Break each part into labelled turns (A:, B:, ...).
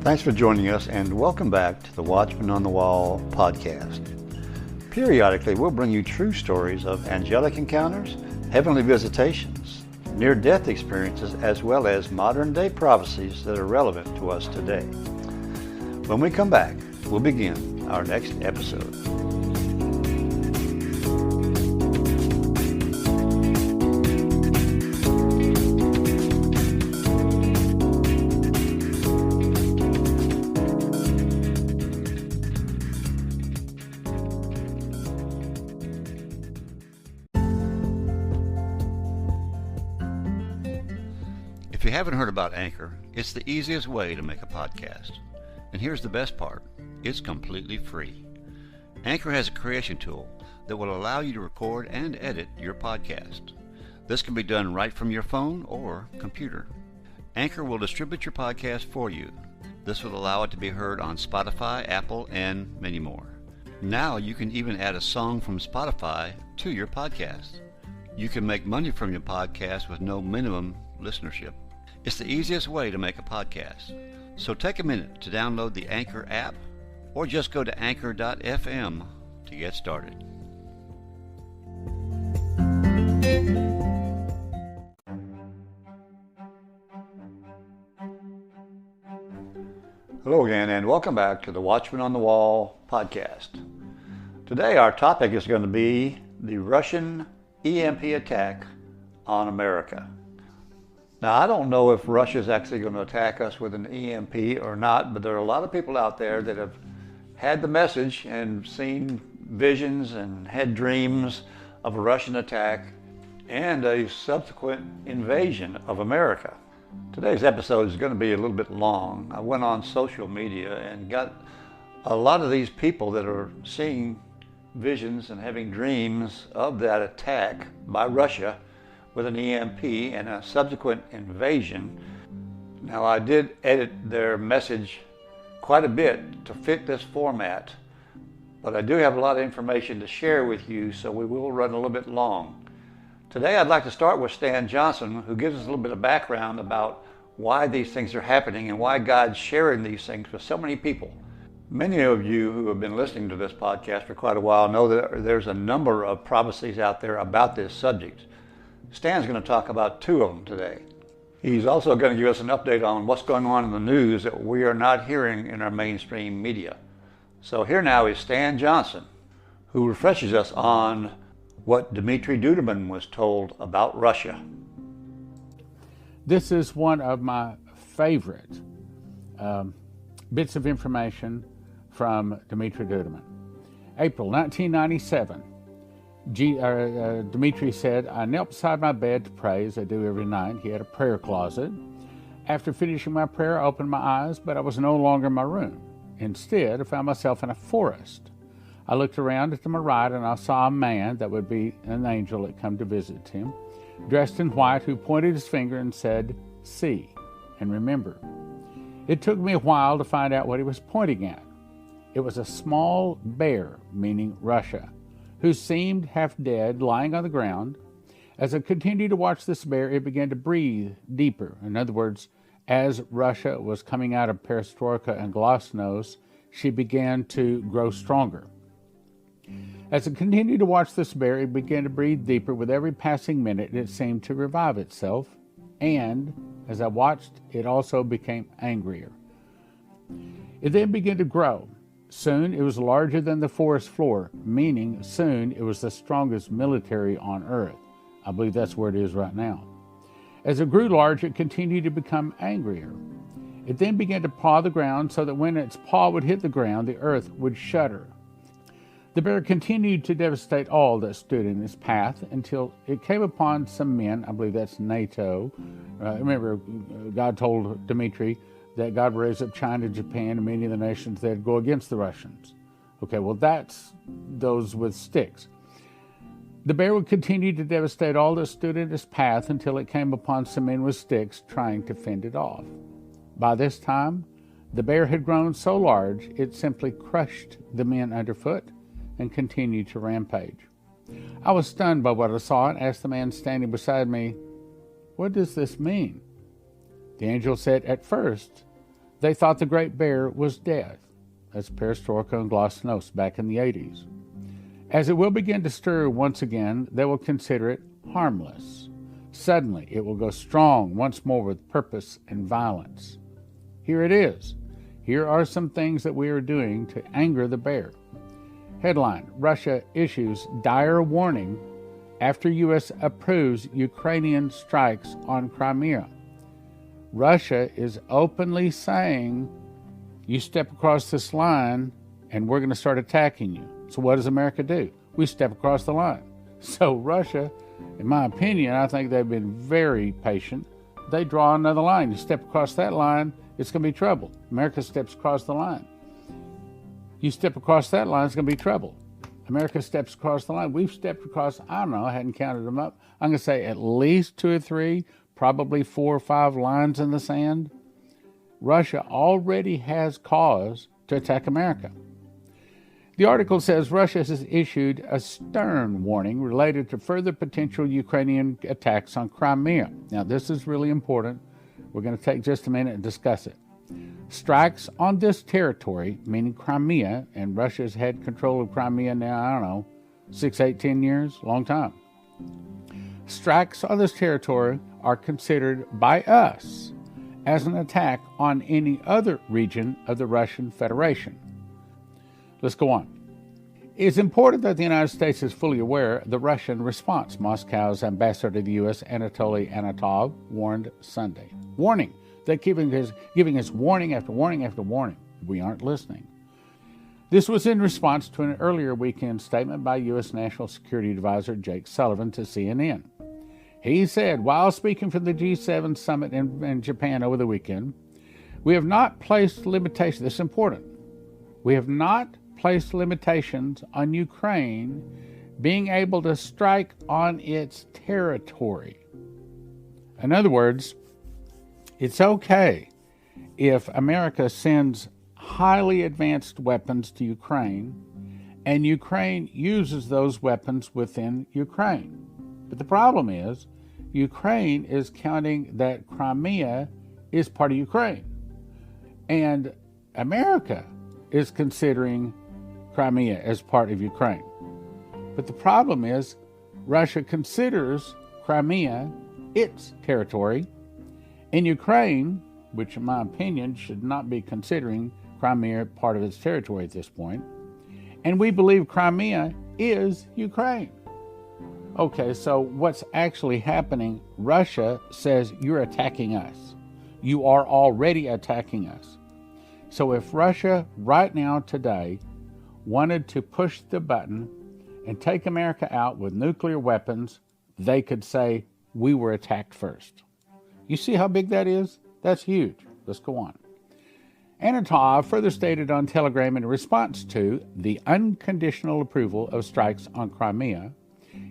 A: Thanks for joining us and welcome back to the Watchman on the Wall podcast. Periodically, we'll bring you true stories of angelic encounters, heavenly visitations, near-death experiences, as well as modern-day prophecies that are relevant to us today. When we come back, we'll begin our next episode. If you haven't heard about Anchor, it's the easiest way to make a podcast. And here's the best part, it's completely free. Anchor has a creation tool that will allow you to record and edit your podcast. This can be done right from your phone or computer. Anchor will distribute your podcast for you. This will allow it to be heard on Spotify, Apple, and many more. Now you can even add a song from Spotify to your podcast. You can make money from your podcast with no minimum listenership. It's the easiest way to make a podcast. So take a minute to download the Anchor app or just go to anchor.fm to get started. Hello again and welcome back to the Watchman on the Wall podcast. Today our topic is going to be the Russian EMP attack on America. Now, I don't know if Russia's actually going to attack us with an EMP or not, but there are a lot of people out there that have had the message and seen visions and had dreams of a Russian attack and a subsequent invasion of America. Today's episode is going to be a little bit long. I went on social media and got a lot of these people that are seeing visions and having dreams of that attack by Russia with an EMP and a subsequent invasion. Now, I did edit their message quite a bit to fit this format, but I do have a lot of information to share with you, so we will run a little bit long. Today, I'd like to start with Stan Johnson, who gives us a little bit of background about why these things are happening and why God's sharing these things with so many people. Many of you who have been listening to this podcast for quite a while know that there's a number of prophecies out there about this subject. Stan's going to talk about two of them today. He's also going to give us an update on what's going on in the news that we are not hearing in our mainstream media. So here now is Stan Johnson, who refreshes us on what Dmitry Duduman was told about Russia.
B: This is one of my favorite bits of information from Dmitry Duduman. April 1997. Dmitry said, I knelt beside my bed to pray as I do every night. He had a prayer closet. After finishing my prayer, I opened my eyes, but I was no longer in my room. Instead, I found myself in a forest. I looked around to my right and I saw a man that would be an angel that come to visit him, dressed in white, who pointed his finger and said, see and remember. It took me a while to find out what he was pointing at. It was a small bear, meaning Russia, who seemed half dead, lying on the ground. As I continued to watch this bear, it began to breathe deeper. In other words, as Russia was coming out of perestroika and glasnost, she began to grow stronger. As I continued to watch this bear, it began to breathe deeper. With every passing minute, it seemed to revive itself. And as I watched, it also became angrier. It then began to grow. Soon it was larger than the forest floor, meaning soon it was the strongest military on earth. I believe that's where it is right now. As it grew large, it continued to become angrier. It then began to paw the ground so that when its paw would hit the ground, the earth would shudder. The bear continued to devastate all that stood in its path until it came upon some men. I believe that's NATO. Remember, God told Dmitry that God would raise up China, Japan, and many of the nations that go against the Russians. Okay, well, that's those with sticks. The bear would continue to devastate all that stood in its path until it came upon some men with sticks trying to fend it off. By this time, the bear had grown so large it simply crushed the men underfoot and continued to rampage. I was stunned by what I saw and asked the man standing beside me, "What does this mean?" The angel said, "At first, They thought the Great Bear was death. That's perestroika and glasnost back in the 80s. As it will begin to stir once again, they will consider it harmless. Suddenly, it will go strong once more with purpose and violence. Here it is. Here are some things that we are doing to anger the bear. Headline: Russia issues dire warning after U.S. approves Ukrainian strikes on Crimea. Russia is openly saying, you step across this line and we're going to start attacking you. So what does America do? We step across the line. So Russia, in my opinion, I think they've been very patient. They draw another line. You step across that line, it's going to be trouble. America steps across the line. You step across that line, it's going to be trouble. America steps across the line. We've stepped across, I don't know, I hadn't counted them up. I'm going to say at least 2 or 3, probably 4 or 5 lines in the sand. Russia already has cause to attack America. The article says Russia has issued a stern warning related to further potential Ukrainian attacks on Crimea. Now, this is really important. We're going to take just a minute and discuss it. Strikes on this territory, meaning Crimea, and Russia's had control of Crimea now, I don't know, 6, 8, 10 years, long time. Strikes on this territory are considered by us as an attack on any other region of the Russian Federation. Let's go on. It's important that the United States is fully aware of the Russian response. Moscow's ambassador to the U.S., Anatoly Anatov, warned Sunday. Warning. They're giving us warning after warning after warning. We aren't listening. This was in response to an earlier weekend statement by U.S. National Security Advisor Jake Sullivan to CNN. He said, while speaking for the G7 summit in Japan over the weekend, we have not placed limitations. This is important. We have not placed limitations on Ukraine being able to strike on its territory. In other words, it's okay if America sends highly advanced weapons to Ukraine and Ukraine uses those weapons within Ukraine. But the problem is, Ukraine is counting that Crimea is part of Ukraine. And America is considering Crimea as part of Ukraine. But the problem is, Russia considers Crimea its territory, and Ukraine, which in my opinion should not be considering Crimea part of its territory at this point, and we believe Crimea is Ukraine. Okay, so what's actually happening? Russia says you're attacking us. You are already attacking us. So if Russia right now today wanted to push the button and take America out with nuclear weapons, they could say we were attacked first. You see how big that is? That's huge. Let's go on. Anatov further stated on Telegram in response to the unconditional approval of strikes on Crimea,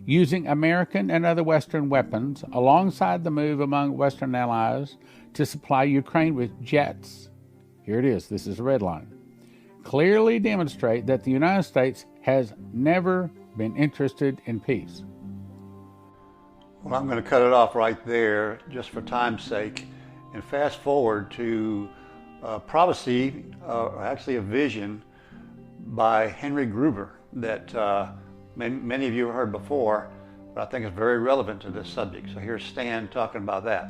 B: using American and other Western weapons alongside the move among Western allies to supply Ukraine with jets. Here it is. This is a red line. Clearly demonstrate that the United States has never been interested in peace.
A: Well, I'm going to cut it off right there just for time's sake and fast forward to a prophecy, actually a vision by Henry Gruber that many of you have heard before, but I think it's very relevant to this subject. So here's Stan talking about that.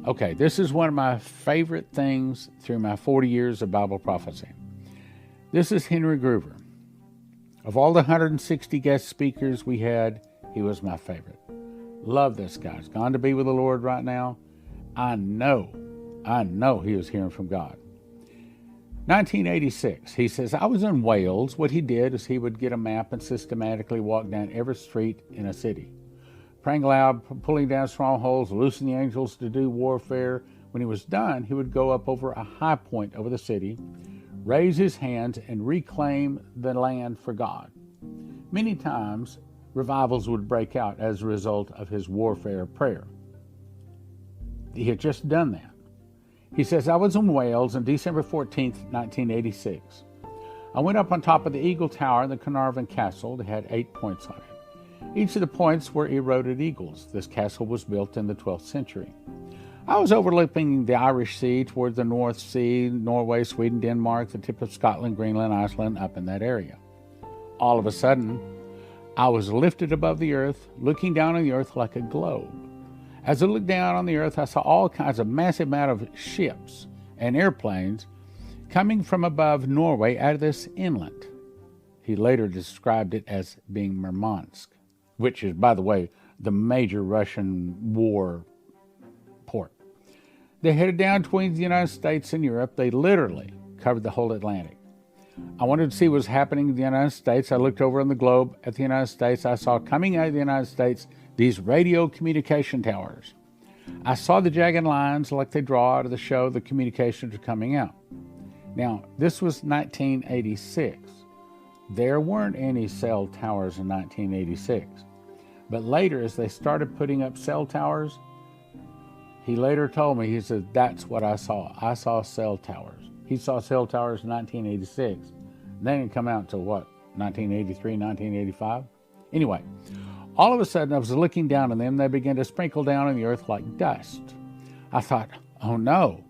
B: Okay, this is one of my favorite things through my 40 years of Bible prophecy. This is Henry Gruber. Of all the 160 guest speakers we had, he was my favorite. Love this guy. He's gone to be with the Lord right now. I know he was hearing from God. 1986, he says, I was in Wales. What he did is he would get a map and systematically walk down every street in a city, praying aloud, pulling down strongholds, loosing the angels to do warfare. When he was done, he would go up over a high point over the city, raise his hands, and reclaim the land for God. Many times, revivals would break out as a result of his warfare prayer. He had just done that. He says, I was in Wales on December 14th, 1986. I went up on top of the Eagle Tower in the Carnarvon Castle that had 8 points on it. Each of the points were eroded eagles. This castle was built in the 12th century. I was overlooking the Irish Sea toward the North Sea, Norway, Sweden, Denmark, the tip of Scotland, Greenland, Iceland, up in that area. All of a sudden, I was lifted above the earth, looking down on the earth like a globe. As I looked down on the earth, I saw all kinds of massive amount of ships and airplanes coming from above Norway out of this inlet. He later described it as being Murmansk, which is, by the way, the major Russian war port. They headed down between the United States and Europe. They literally covered the whole Atlantic. I wanted to see what was happening in the United States. I looked over on the globe at the United States. I saw coming out of the United States these radio communication towers. I saw the jagged lines like they draw out of the show the communications are coming out. Now, this was 1986. There weren't any cell towers in 1986. But later, as they started putting up cell towers, he later told me, he said, that's what I saw. I saw cell towers. He saw cell towers in 1986. They didn't come out until what, 1983, 1985? Anyway, all of a sudden I was looking down on them. They began to sprinkle down on the earth like dust. I thought, oh no,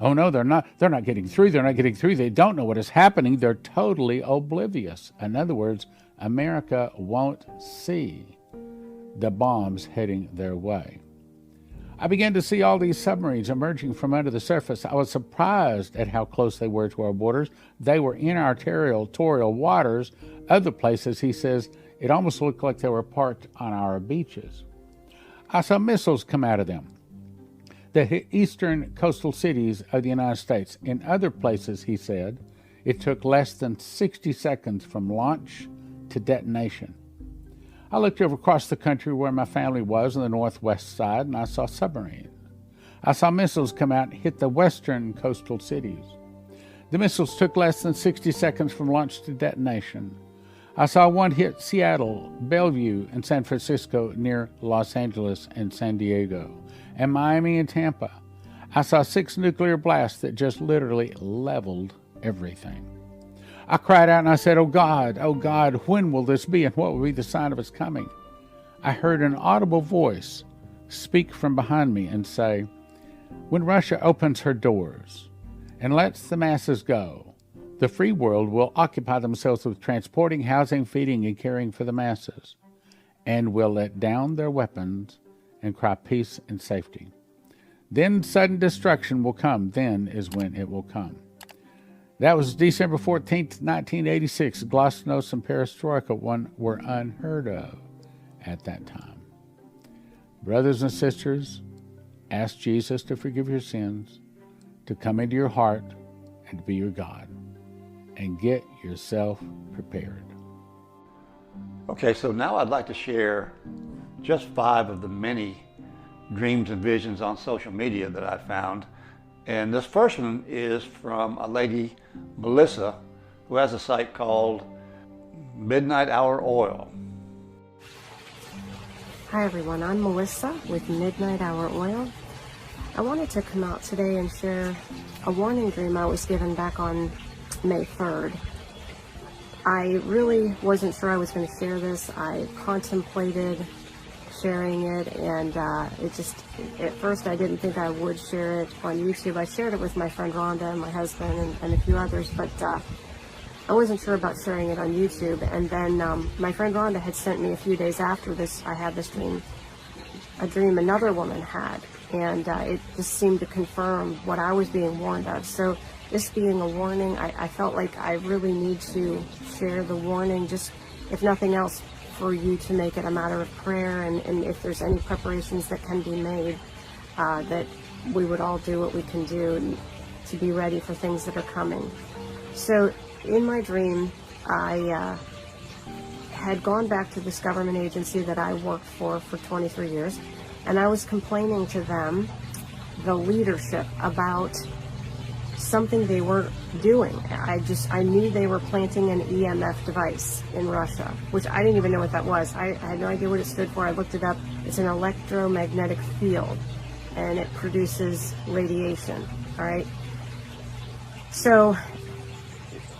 B: they're not getting through. They're not getting through. They don't know what is happening. They're totally oblivious. In other words, America won't see the bombs heading their way. I began to see all these submarines emerging from under the surface. I was surprised at how close they were to our borders. They were in our territorial waters. Other places, he says, it almost looked like they were parked on our beaches. I saw missiles come out of them that hit eastern coastal cities of the United States. In other places, he said, it took less than 60 seconds from launch to detonation. I looked over across the country where my family was on the northwest side, and I saw submarines. I saw missiles come out and hit the western coastal cities. The missiles took less than 60 seconds from launch to detonation. I saw one hit Seattle, Bellevue, and San Francisco near Los Angeles and San Diego, and Miami and Tampa. I saw 6 nuclear blasts that just literally leveled everything. I cried out and I said, oh God, when will this be and what will be the sign of its coming? I heard an audible voice speak from behind me and say, when Russia opens her doors and lets the masses go, the free world will occupy themselves with transporting, housing, feeding, and caring for the masses, and will let down their weapons and cry peace and safety. Then sudden destruction will come. Then is when it will come. That was December 14th, 1986. Glasnost and Perestroika were unheard of at that time. Brothers and sisters, ask Jesus to forgive your sins, to come into your heart, and to be your God. And get yourself prepared.
A: Okay, so now I'd like to share just 5 of the many dreams and visions on social media that I found. And this first one is from a lady, Melissa, who has a site called Midnight Hour Oil.
C: Hi everyone, I'm Melissa with Midnight Hour Oil. I wanted to come out today and share a warning dream I was given back on May 3rd. I really wasn't sure I was going to share this. I contemplated sharing it, and at first I didn't think I would share it on YouTube. I shared it with my friend Rhonda and my husband and a few others, but I wasn't sure about sharing it on YouTube. And then my friend Rhonda had sent me a few days after this, I had this dream, a dream another woman had, and it just seemed to confirm what I was being warned of. So this being a warning, I felt like I really need to share the warning, just if nothing else, for you to make it a matter of prayer, and if there's any preparations that can be made, that we would all do what we can do to be ready for things that are coming. So in my dream, I had gone back to this government agency that I worked for 23 years, and I was complaining to them, the leadership, about something they were doing. I knew they were planting an EMF device in Russia, which I didn't even know what that was. I had no idea what it stood for. I looked it up. It's an electromagnetic field, and it produces radiation, all right? So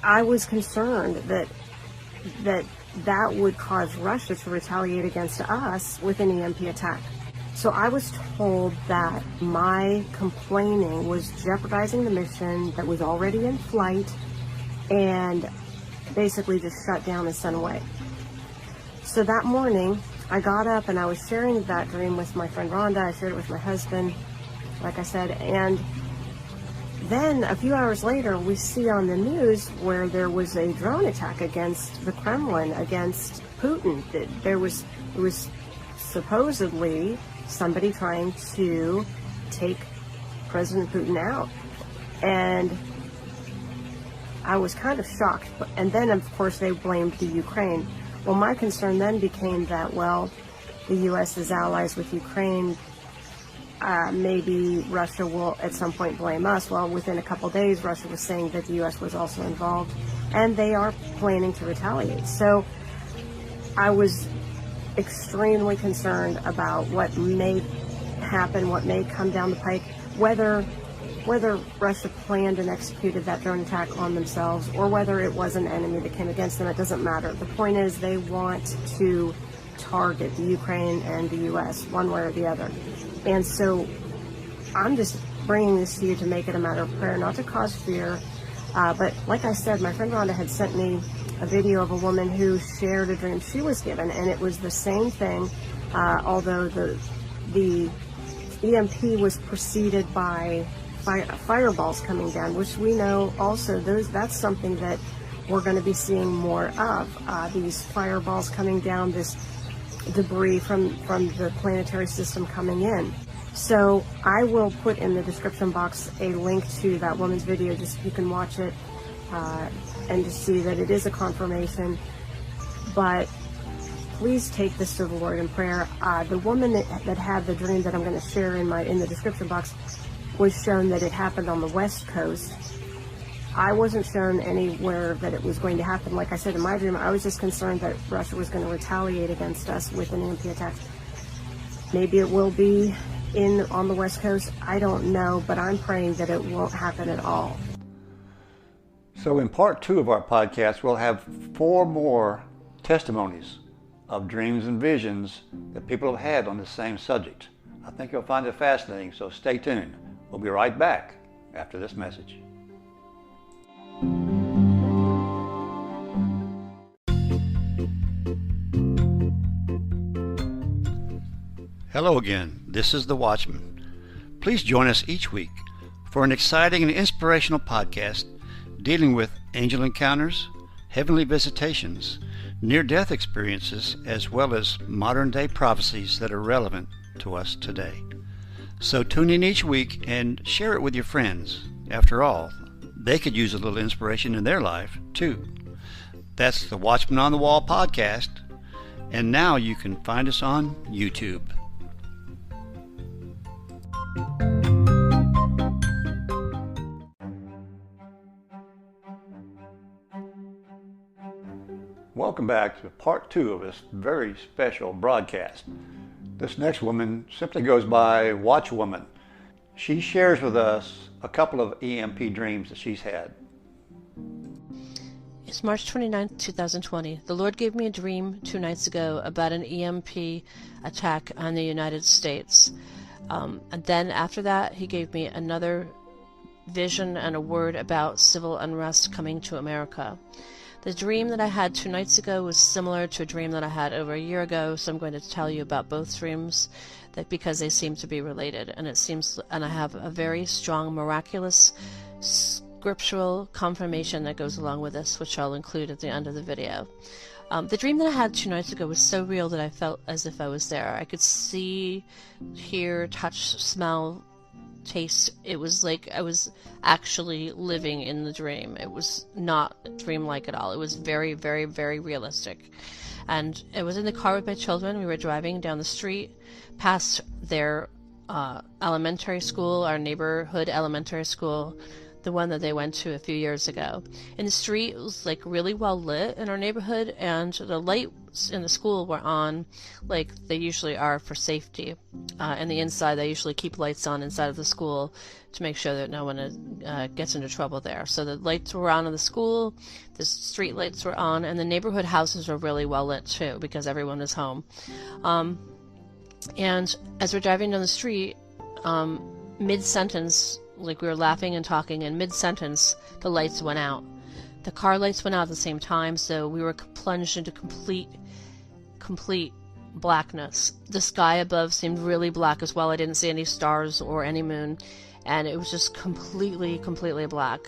C: I was concerned that would cause Russia to retaliate against us with an EMP attack. So I was told that my complaining was jeopardizing the mission that was already in flight and basically just shut down and sent away. So that morning, I got up and I was sharing that dream with my friend Rhonda. I shared it with my husband, like I said, and then a few hours later, we see on the news where there was a drone attack against the Kremlin, against Putin. It was supposedly somebody trying to take President Putin out. And I was kind of shocked. And then, of course, they blamed the Ukraine. Well, my concern then became that, well, the U.S. is allies with Ukraine. Maybe Russia will at some point blame us. Well, within a couple days, Russia was saying that the U.S. was also involved, and they are planning to retaliate. So I was extremely concerned about what may happen, what may come down the pike, whether Russia planned and executed that drone attack on themselves or whether it was an enemy that came against them. It doesn't matter. The point is they want to target the Ukraine and the U.S. one way or the other. And so I'm just bringing this to you to make it a matter of prayer, not to cause fear. But like I said, my friend Rhonda had sent me a video of a woman who shared a dream she was given, and it was the same thing, although the EMP was preceded by fireballs coming down, which we know also that's something that we're going to be seeing more of. These fireballs coming down, this debris from the planetary system coming in. So I will put in the description box a link to that woman's video, just so you can watch it and to see that it is a confirmation. But please take this to the Lord in prayer. The woman that had the dream that I'm going to share in the description box was shown that it happened on the West Coast. I wasn't shown anywhere that it was going to happen. Like I said in my dream, I was just concerned that Russia was going to retaliate against us with an EMP attack. Maybe it will be on the West Coast. I don't know, but I'm praying that it won't happen at all.
A: So in part 2 of our podcast, we'll have 4 more testimonies of dreams and visions that people have had on the same subject. I think you'll find it fascinating, so stay tuned. We'll be right back after this message. Hello again, this is The Watchman. Please join us each week for an exciting and inspirational podcast dealing with angel encounters, heavenly visitations, near-death experiences, as well as modern-day prophecies that are relevant to us today. So tune in each week and share it with your friends. After all, they could use a little inspiration in their life, too. That's the Watchman on the Wall podcast, and now you can find us on YouTube. Welcome back to part 2 of this very special broadcast. This next woman simply goes by Watchwoman. She shares with us a couple of EMP dreams that she's had.
D: It's March 29th, 2020. The Lord gave me a dream 2 nights ago about an EMP attack on the United States. And then after that, he gave me another vision and a word about civil unrest coming to America. The dream that I had 2 nights ago was similar to a dream that I had over a year ago, so I'm going to tell you about both dreams because they seem to be related, and I have a very strong miraculous scriptural confirmation that goes along with this, which I'll include at the end of the video. The dream that I had 2 nights ago was so real that I felt as if I was there. I could see, hear, touch, smell, taste. It was like I was actually living in the dream. It was not dreamlike at all. It was very, very, very realistic. And I was in the car with my children. We were driving down the street past their elementary school, our neighborhood elementary school, the one that they went to a few years ago. In the street, it was like really well lit in our neighborhood, and the lights in the school were on like they usually are for safety. And the inside, they usually keep lights on inside of the school to make sure that no one gets into trouble there. So the lights were on in the school, the street lights were on, and the neighborhood houses were really well lit too because everyone was home. And as we're driving down the street, mid-sentence, like we were laughing and talking, and mid-sentence, the lights went out. The car lights went out at the same time, so we were plunged into complete blackness. The sky above seemed really black as well. I didn't see any stars or any moon, and it was just completely black.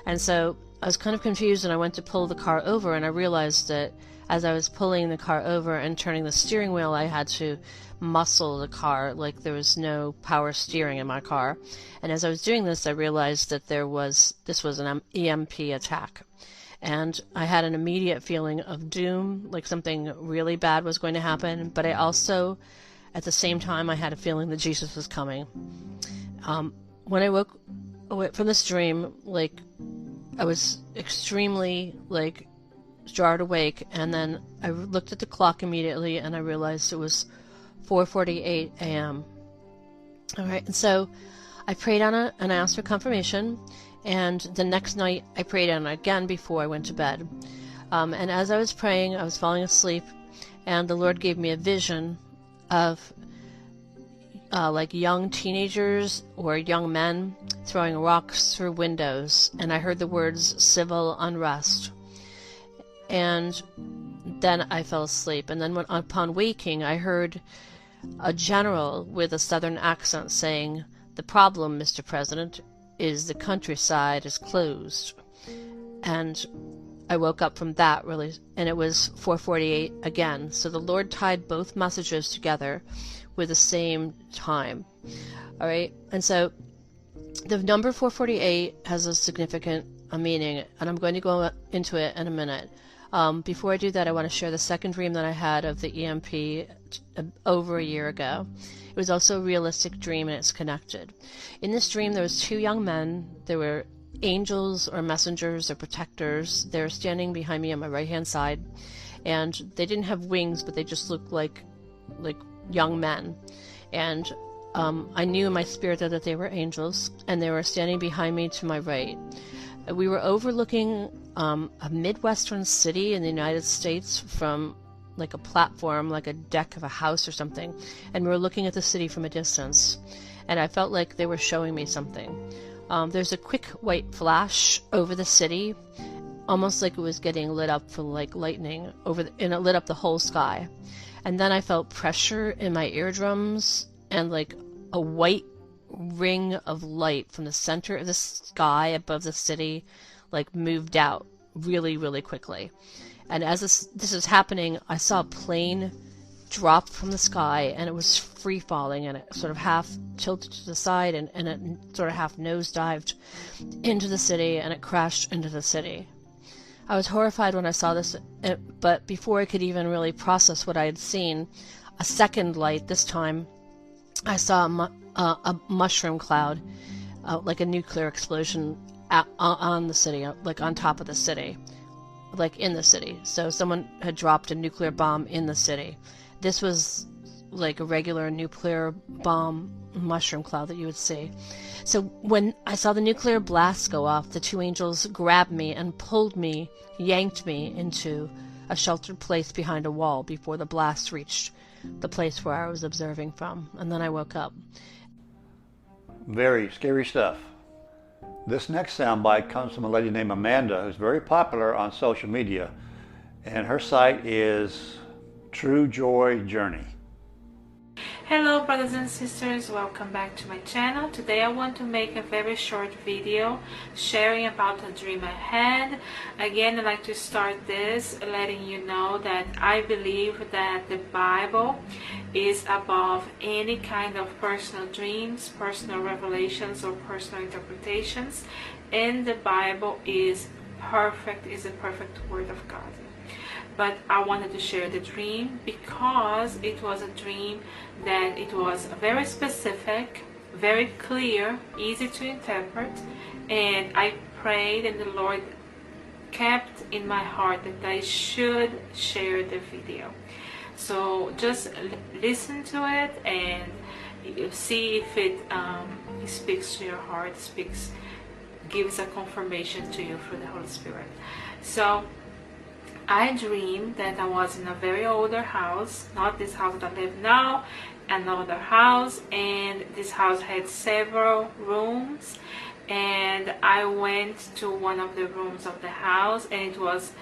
D: And so I was kind of confused, and I went to pull the car over, and I realized that as I was pulling the car over and turning the steering wheel, I had to muscle the car, like there was no power steering in my car. And as I was doing this, I realized that this was an EMP attack. And I had an immediate feeling of doom, like something really bad was going to happen. But I also, at the same time, I had a feeling that Jesus was coming. When I woke from this dream, like, I was extremely, like, jarred awake. And then I looked at the clock immediately, and I realized it was 4:48 a.m. All right, and so I prayed on it, and I asked for confirmation. And the next night, I prayed on it again before I went to bed. And as I was praying, I was falling asleep, and the Lord gave me a vision of like young teenagers or young men throwing rocks through windows. And I heard the words civil unrest. And then I fell asleep. And then upon waking, I heard a general with a southern accent saying, "The problem, Mr. President, is the countryside is closed." And I woke up from that really, and it was 4:48 again. So the Lord tied both messages together with the same time. All right, and so the number 4:48 has a significant meaning, and I'm going to go into it in a minute. Before I do that, I want to share the second dream that I had of the EMP over a year ago. It was also a realistic dream, and it's connected. In this dream, there was two young men. They were angels or messengers or protectors. They were standing behind me on my right-hand side, and they didn't have wings, but they just looked like young men. And I knew in my spirit that they were angels, and they were standing behind me to my right. We were overlooking a Midwestern city in the United States from like a platform, like a deck of a house or something, and we were looking at the city from a distance, and I felt like they were showing me something. There's a quick white flash over the city, almost like it was getting lit up from like lightning and it lit up the whole sky. And then I felt pressure in my eardrums, and like a white ring of light from the center of the sky above the city like moved out really quickly. And as this is happening, I saw a plane drop from the sky, and it was free falling, and it sort of half tilted to the side, and it sort of half nosedived into the city, and it crashed into the city. I was horrified when I saw this, but before I could even really process what I had seen, a second light, this time I saw a mushroom cloud, like a nuclear explosion on the city, like on top of the city, like in the city. So someone had dropped a nuclear bomb in the city. This was like a regular nuclear bomb mushroom cloud that you would see. So when I saw the nuclear blast go off, the two angels grabbed me and pulled me, yanked me into a sheltered place behind a wall before the blast reached the place where I was observing from. And then I woke up.
A: Very scary stuff. This next soundbite comes from a lady named Amanda, who's very popular on social media, and her site is True Joy Journey.
E: Hello brothers and sisters, welcome back to my channel. Today I want to make a very short video sharing about a dream I had. Again, I'd like to start this letting you know that I believe that the Bible is above any kind of personal dreams, personal revelations, or personal interpretations, and the Bible is perfect, is a perfect word of God. But I wanted to share the dream because it was a dream that it was very specific, very clear, easy to interpret, and I prayed and the Lord kept in my heart that I should share the video. So just listen to it and see if it speaks to your heart, gives a confirmation to you through the Holy Spirit. So I dreamed that I was in a very older house, not this house that I live now, another house, and this house had several rooms, and I went to one of the rooms of the house, and it was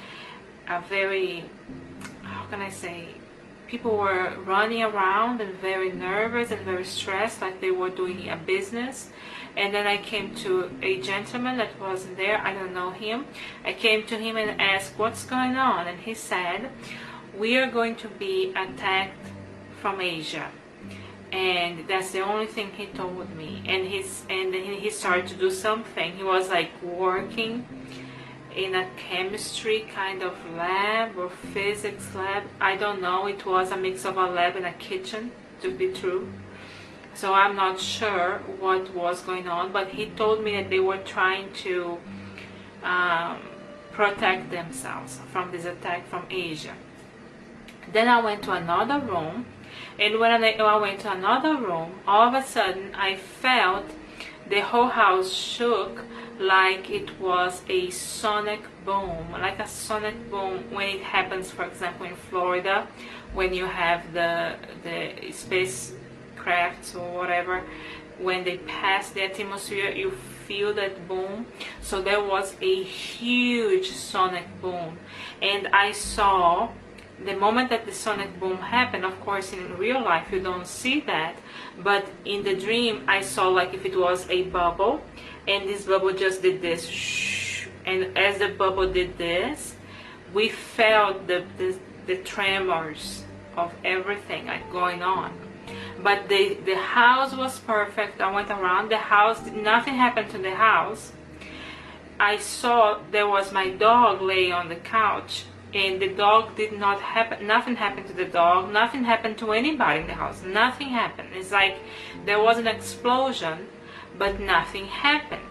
E: a very, how can I say, people were running around and very nervous and very stressed, like they were doing a business. And then I came to a gentleman that wasn't there. I don't know him. I came to him and asked, what's going on? And he said, we are going to be attacked from Asia. And that's the only thing he told me. And then he started to do something. He was like working in a chemistry kind of lab or physics lab. I don't know. It was a mix of a lab and a kitchen, to be true. So I'm not sure what was going on, but he told me that they were trying to protect themselves from this attack from Asia. Then I went to another room, and when I went to another room, all of a sudden I felt the whole house shook like it was a sonic boom, like a sonic boom when it happens, for example, in Florida, when you have the spacecrafts or whatever, when they pass the atmosphere, you feel that boom. So there was a huge sonic boom, and I saw the moment that the sonic boom happened. Of course, in real life you don't see that, but in the dream I saw like if it was a bubble, and this bubble just did this shh, and as the bubble did this, we felt the tremors of everything like going on. But the house was perfect. I went around the house, nothing happened to the house. I saw there was my dog laying on the couch, and the dog did not happen, nothing happened to the dog, nothing happened to anybody in the house, nothing happened. It's like there was an explosion, but nothing happened.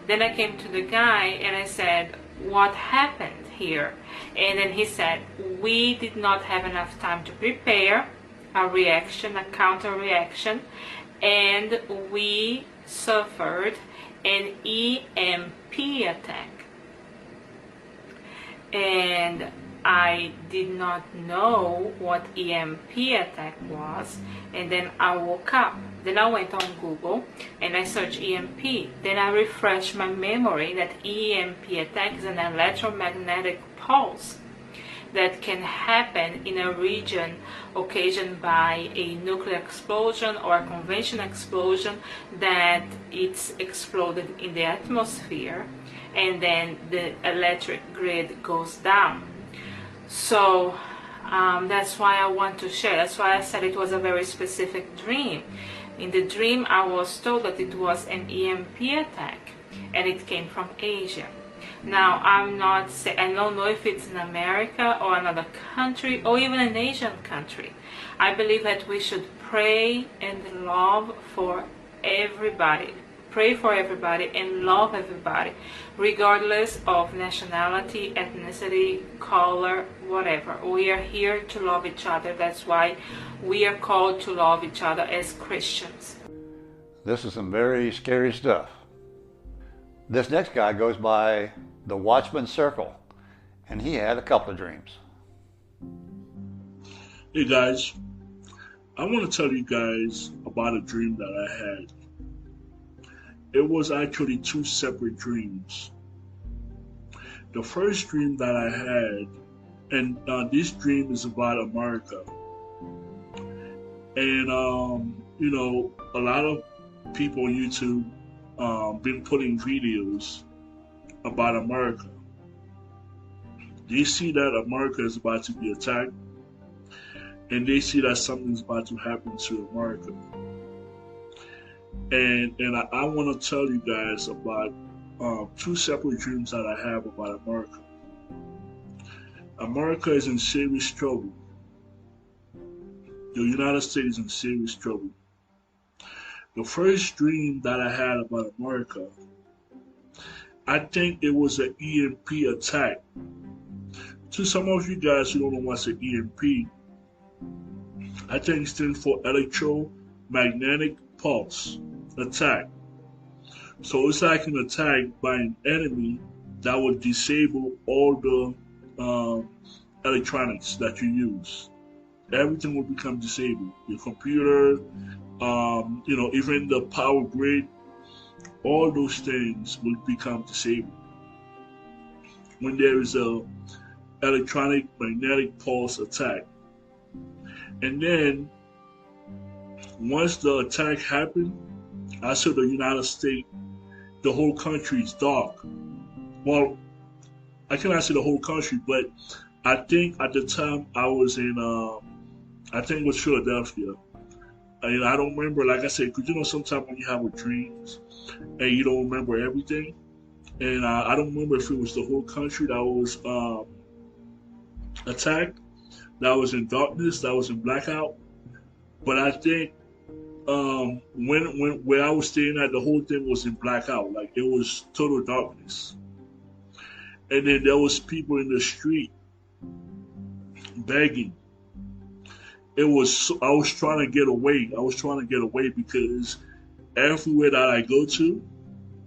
E: Then I came to the guy and I said, what happened here? And then he said, we did not have enough time to prepare a reaction, a counter reaction, and we suffered an EMP attack. And I did not know what EMP attack was, and then I woke up. Then I went on Google and I searched EMP. Then I refreshed my memory that EMP attack is an electromagnetic pulse that can happen in a region occasioned by a nuclear explosion or a conventional explosion, that it's exploded in the atmosphere and then the electric grid goes down. So that's why I want to share. That's why I said it was a very specific dream. In the dream I was told that it was an EMP attack and it came from Asia. Now I'm not saying, I don't know if it's in America or another country or even an Asian country. I believe that we should pray and love for everybody. Pray for everybody and love everybody, regardless of nationality, ethnicity, color, whatever. We are here to love each other. That's why we are called to love each other as Christians.
A: This is some very scary stuff. This next guy goes by the Watchman Circle, and he had a couple of dreams.
F: Hey guys, I want to tell you guys about a dream that I had. It was actually two separate dreams. The first dream that I had, and this dream is about America. And, you know, a lot of people on YouTube been putting videos about America. They see that America is about to be attacked, and they see that something's about to happen to America. And I want to tell you guys about two separate dreams that I have about America. America is in serious trouble. The United States is in serious trouble. The first dream that I had about America, I think it was an EMP attack. To some of you guys who don't know what's an EMP, I think it stands for electromagnetic pulse attack. So it's like an attack by an enemy that would disable all the electronics that you use. everything will become disabled. Your computer, even the power grid, all those things will become disabled when there is a electronic magnetic pulse attack. And then once the attack happened, I saw the United States, the whole country is dark. Well, I cannot say the whole country, but I think at the time I was in, I think it was Philadelphia. And I don't remember, like I said, because sometimes when you have a dreams and you don't remember everything, and I don't remember if it was the whole country that was attacked, that was in darkness, that was in blackout. But I think when where I was staying at, the whole thing was in blackout, like it was total darkness. And then there was people in the street begging. I was trying to get away. I was trying to get away because everywhere that I go to,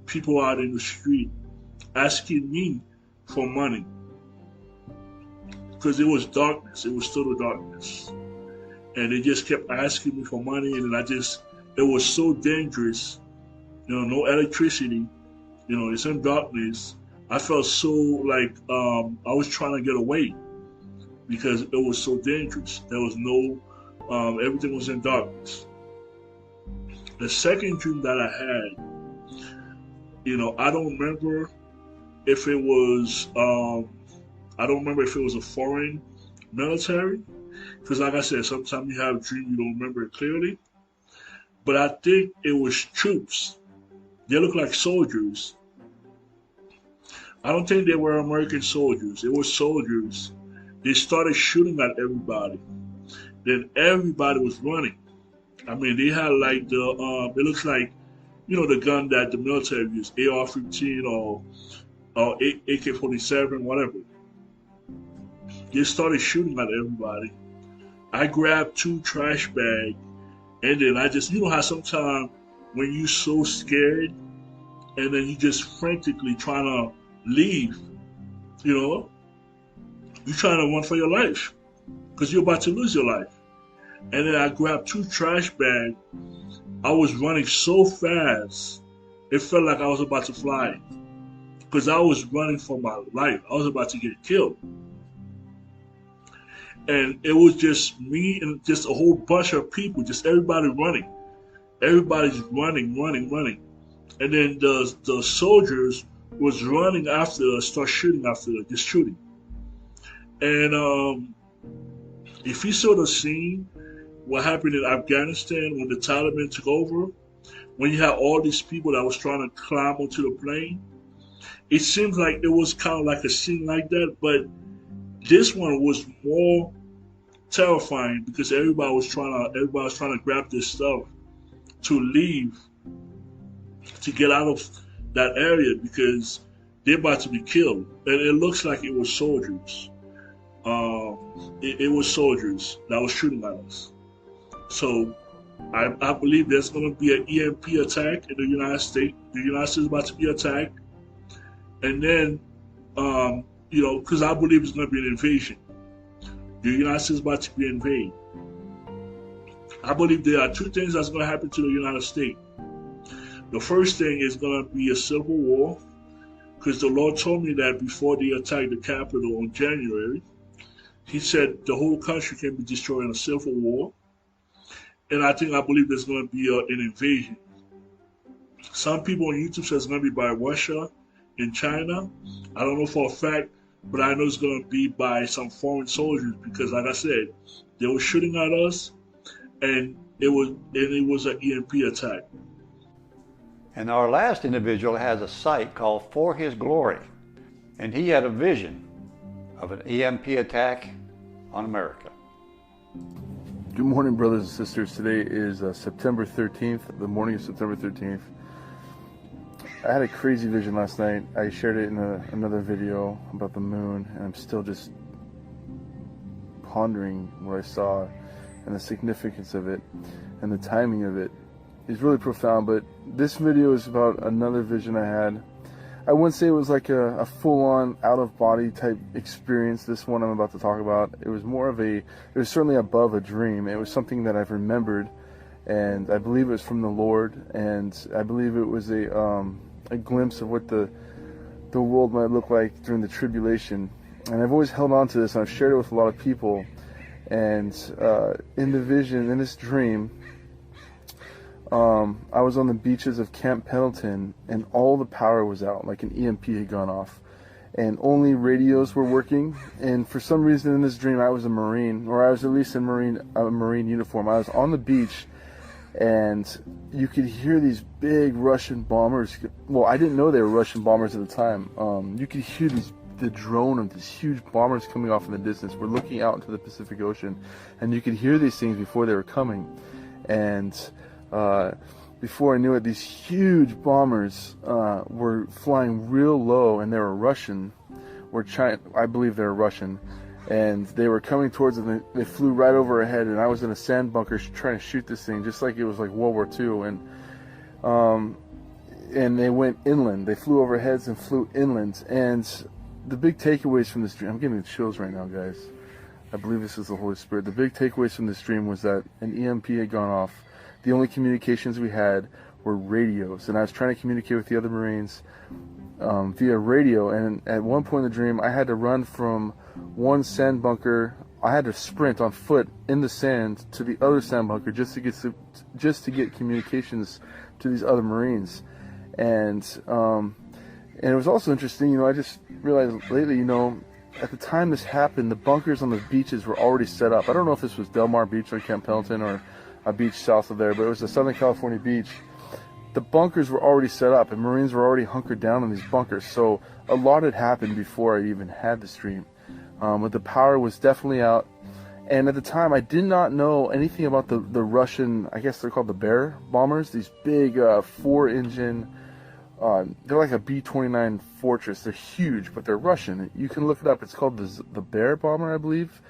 F: people out in the street asking me for money. Because it was darkness. It was total darkness. And they just kept asking me for money, and it was so dangerous. No electricity. It's in darkness. I felt so like I was trying to get away because it was so dangerous. There was everything was in darkness. The second dream that I had, I don't remember if it was, a foreign military, because like I said, sometimes you have a dream, you don't remember it clearly. But I think it was troops. They look like soldiers. I don't think they were American soldiers. It was soldiers. They started shooting at everybody. Then everybody was running. I mean, they had like it looks like, the gun that the military used, AR-15 or AK-47, whatever. They started shooting at everybody. I grabbed 2 trash bags, and then I just, how sometimes when you're so scared, and then you just frantically trying to leave, you're trying to run for your life because you're about to lose your life. And then I grabbed 2 trash bags. I was running so fast, it felt like I was about to fly because I was running for my life. I was about to get killed. And it was just me and just a whole bunch of people, just everybody running. Everybody's running. And then the soldiers was running after us, start shooting after us, just shooting. And if you saw the scene, what happened in Afghanistan when the Taliban took over, when you had all these people that was trying to climb onto the plane, it seems like it was kind of like a scene like that, but this one was more terrifying because everybody was trying to grab this stuff to leave, to get out of that area because they're about to be killed. And it looks like it was soldiers. It was soldiers that was shooting at us. So I believe there's going to be an EMP attack in the United States. The United States is about to be attacked. And then, because I believe it's going to be an invasion. The United States is about to be invaded. I believe there are 2 things that's going to happen to the United States. The first thing is going to be a civil war, because the Lord told me that before they attacked the Capitol in January, He said the whole country can be destroyed in a civil war. And I believe there's going to be an invasion. Some people on YouTube say it's going to be by Russia and China. I don't know for a fact, but I know it's going to be by some foreign soldiers because, like I said, they were shooting at us, and it was an EMP attack.
A: And our last individual has a site called For His Glory, and he had a vision of an EMP attack on America.
G: Good morning, brothers and sisters. Today is September 13th, the morning of September 13th. I had a crazy vision last night. I shared it in another video about the moon, and I'm still just pondering what I saw and the significance of it and the timing of it. It's really profound, but this video is about another vision I had. I wouldn't say it was like a full-on out-of-body type experience, this one I'm about to talk about. It was more of it was certainly above a dream. It was something that I've remembered, and I believe it was from the Lord, and I believe it was a glimpse of what the world might look like during the tribulation. And I've always held on to this, and I've shared it with a lot of people. And in the vision, in this dream, I was on the beaches of Camp Pendleton, and all the power was out, like an EMP had gone off, and only radios were working. And for some reason in this dream, I was a Marine, or I was at least in a Marine uniform. I was on the beach, and you could hear these big Russian bombers. Well, I didn't know they were Russian bombers at the time. You could hear the drone of these huge bombers coming off in the distance. We're looking out into the Pacific Ocean, and you could hear these things before they were coming. And before I knew it, these huge bombers were flying real low, and they were Russian. I believe they were Russian, and they were coming towards us. And they flew right over our head, and I was in a sand bunker trying to shoot this thing, just like it was like World War II. And they went inland. They flew over heads and flew inland. And the big takeaways from this dream, I'm getting chills right now, guys. I believe this is the Holy Spirit. The big takeaways from this dream was that an EMP had gone off. The only communications we had were radios, and I was trying to communicate with the other Marines via radio. And at one point in the dream, I had to run from one sand bunker. I had to sprint on foot in the sand to the other sand bunker just to get communications to these other Marines. And it was also interesting. I just realized lately, at the time this happened, the bunkers on the beaches were already set up. I don't know if this was Del Mar Beach or Camp Pendleton or a beach south of there, but it was a Southern California beach. The bunkers were already set up, and Marines were already hunkered down in these bunkers. So a lot had happened before I even had this dream. But the power was definitely out. And at the time, I did not know anything about the Russian, I guess they're called the Bear bombers, these big 4-engine, they're like a B-29 Fortress. They're huge, but they're Russian. You can look it up. It's called the Bear bomber, I believe.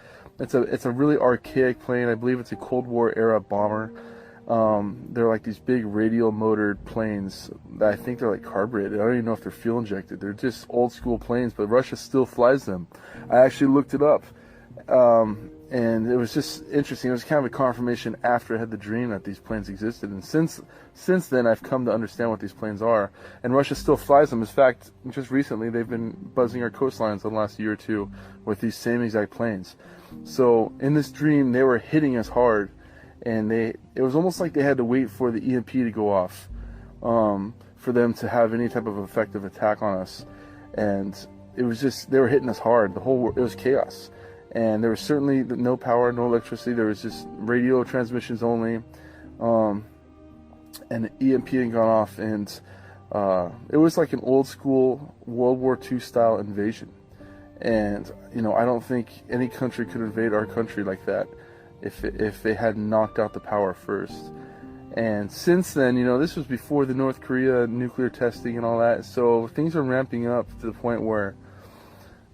G: It's a really archaic plane. I believe it's a Cold War era bomber. They're like these big radial motored planes that I think they're like carbureted. I don't even know if they're fuel injected. They're just old school planes, but Russia still flies them. I actually looked it up. And it was just interesting. It was kind of a confirmation after I had the dream that these planes existed. And since then, I've come to understand what these planes are. And Russia still flies them. In fact, just recently, they've been buzzing our coastlines in the last year or two with these same exact planes. So in this dream, they were hitting us hard. And it was almost like they had to wait for the EMP to go off for them to have any type of effective attack on us. And it was just, they were hitting us hard. It was chaos. And there was certainly no power, no electricity. There was just radio transmissions only. And the EMP had gone off, and it was like an old school World War II style invasion. And, I don't think any country could invade our country like that if they had knocked out the power first. And since then, this was before the North Korea nuclear testing and all that. So things are ramping up to the point where,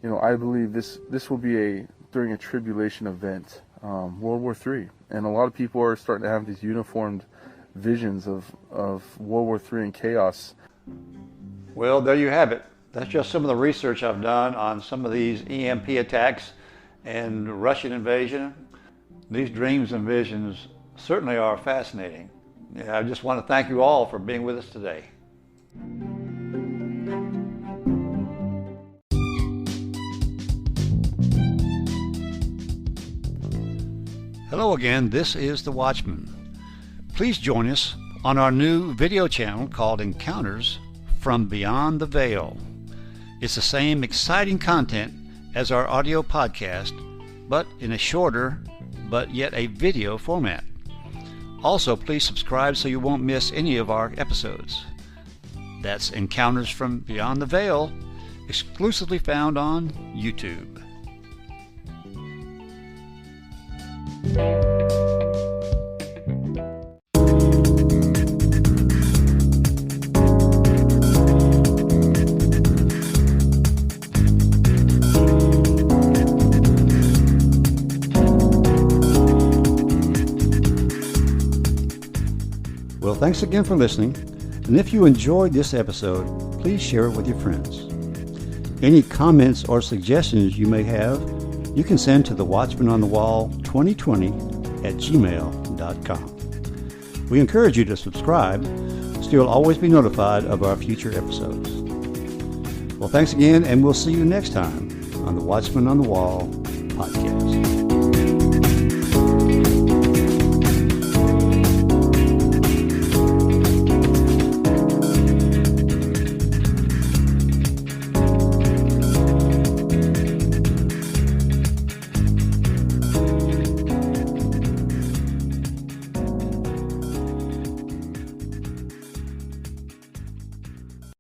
G: I believe this will be during a tribulation event, World War III. And a lot of people are starting to have these uniformed visions of World War III and chaos.
A: Well, there you have it. That's just some of the research I've done on some of these EMP attacks and Russian invasion. These dreams and visions certainly are fascinating. I just want to thank you all for being with us today. Hello again, this is The Watchman. Please join us on our new video channel called Encounters from Beyond the Veil. It's the same exciting content as our audio podcast, but in a shorter, but yet a video format. Also, please subscribe so you won't miss any of our episodes. That's Encounters from Beyond the Veil, exclusively found on YouTube. Well, thanks again for listening. And if you enjoyed this episode, please share it with your friends. Any comments or suggestions you may have, you can send to the Watchman on the Wall 2020 at gmail.com. We encourage you to subscribe so you'll always be notified of our future episodes. Well, thanks again, and we'll see you next time on the Watchman on the Wall podcast.